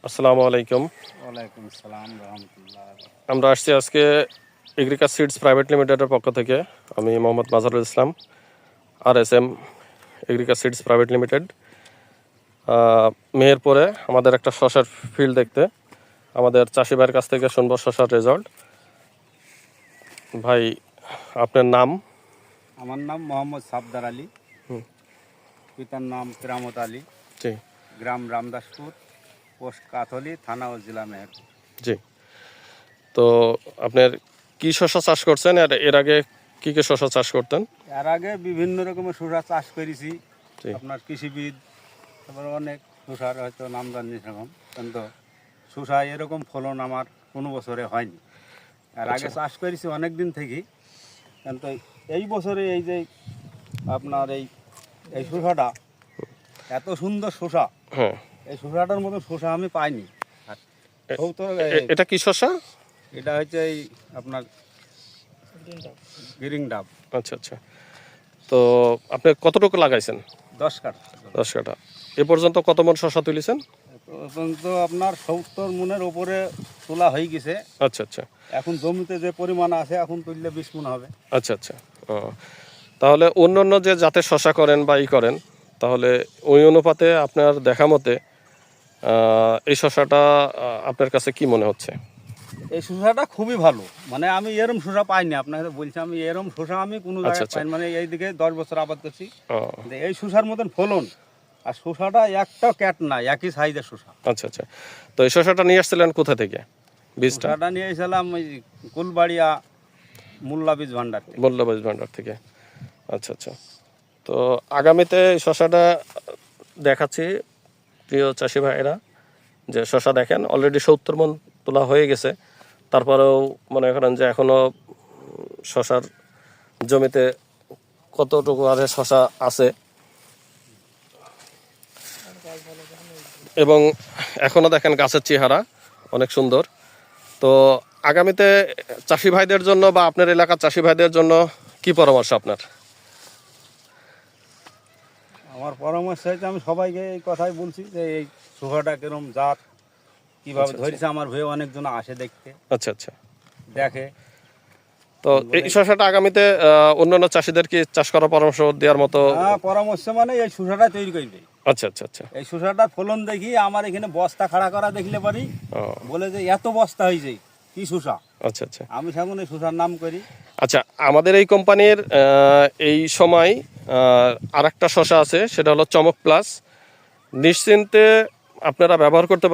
আসসালামু আলাইকুম। ওয়ালাইকুম আসসালাম রহমতুল্লাহ। আমরা আসছি আজকে এগ্রিকা সিডস প্রাইভেট লিমিটেডের পক্ষ থেকে। আমি Mohammad Mazharul Islam, RSM এগ্রিকা seeds private limited. মেহেরপুরে আমাদের একটা শসার ফিল্ড দেখতে আমাদের চাষি ভাইয়ের কাছ থেকে শুনবো শসার রেজাল্ট। ভাই, আপনার নাম? আমার নাম মোহাম্মদ সাফদার আলী, পিতার নাম কেরামত আলী, জি গ্রাম রামদাসপুর, পোস্ট কাথলি, থানা ও জেলা মেহেরপুর। জি। তো আপনার কি শসা চাষ করছেন? এর আগে কি কি শসা চাষ করতেন? এর আগে বিভিন্ন রকমের শসা চাষ করেছি, জি আপনার কৃষিবিদ, তারপরে অনেক শসার হয়তো নাম জানি সেরকম, কিন্তু শসা এরকম ফলন আমার কোনো বছরে হয়নি। এর আগে চাষ করেছি অনেক দিন থেকেই, কিন্তু এই বছরে এই যে আপনার এই শসাটা এত সুন্দর শসা, হ্যাঁ। এই শসাটার মতো শসা আমি পাইনি। এটা কি শসা? এটা হচ্ছে এই আপনার গ্রিন ডাব। আচ্ছা আচ্ছা। তো আপনি কতটুকু লাগাইছেন? 10 কাঠা। 10 কাঠা। এ পর্যন্ত কত মন শসা তুলেছেন? তো আপনার 70 মনের ওপরে তোলা হয়ে গেছে। আচ্ছা আচ্ছা। এখন জমিতে যে পরিমাণ আছে এখন তুললে 20 মন হবে। আচ্ছা আচ্ছা। ও, তাহলে অন্য যে জাতের শসা করেন বা করেন, তাহলে ওই অনুপাতে আপনার দেখা মতে এই শসাটা আপনার কাছে কি মনে হচ্ছে? এই শসাটা খুবই ভালো, মানে আমি এরম শসা পাইনি। আপনাকে বলছি, আমি এরম শসা আমি কোনো আচ্ছা জায়গায় আচ্ছা। পাইনি। মানে এইদিকে 10 বছর আবাদ করছি, ও, এই শসার মতন ফলন। আর শসাটা একটা ক্যাট না, একই সাইজের শসা। আচ্ছা আচ্ছা। তো এই শসাটা নিয়ে আসছিলেন কোথা থেকে? বীজটা? শসাটা নিয়ে এসেছিলাম ওই কুলবাড়িয়া মোল্লা বীজ ভান্ডার থেকে। বল্লভবাজ ভান্ডার থেকে। আচ্ছা আচ্ছা। তো আগামীতে এই শসাটা দেখাচ্ছি প্রিয় চাষি ভাইয়েরা, যে শসা দেখেন অলরেডি 70 মন তোলা হয়ে গেছে। তারপরেও মনে করেন যে এখনও শসার জমিতে কতটুকু আরে শসা আছে, এবং এখনও দেখেন গাছের চেহারা অনেক সুন্দর। তো আগামীতে চাষি ভাইদের জন্য বা আপনার এলাকার চাষি ভাইদের জন্য কি পরামর্শ আপনার? আমার পরামর্শ হচ্ছে, আমি সবাইকে এই কথাই বলছি যে এই শসাটা কিরম জাত, কিভাবে আচ্ছা, ধরেছে, আমার ভয়ে অনেকজন আসে দেখতে, আচ্ছা আচ্ছা। দেখে। তো এই শসাটা আগামীতে অন্যান্য চাষিদের কি চাষ করার পরামর্শ দেওয়ার মতো? হ্যাঁ, পরামর্শ মানে এই শসাটা তৈরি করবে। আচ্ছা আচ্ছা আচ্ছা। এই শসাটার ফলন দেখি আমার এখানে বস্তা খাড়া করা দেখলে পারি, ও, বলে যে এত বস্তা হয়েছে, কি শসা। আচ্ছা আচ্ছা আমি সেখানে এই শসার নাম করি। আচ্ছা। আমাদের এই কোম্পানির এই সময় আর একটা শসা আছে, সেটা হলো চমক প্লাস। নিশ্চিন্তে আপনারা ব্যবহার করতে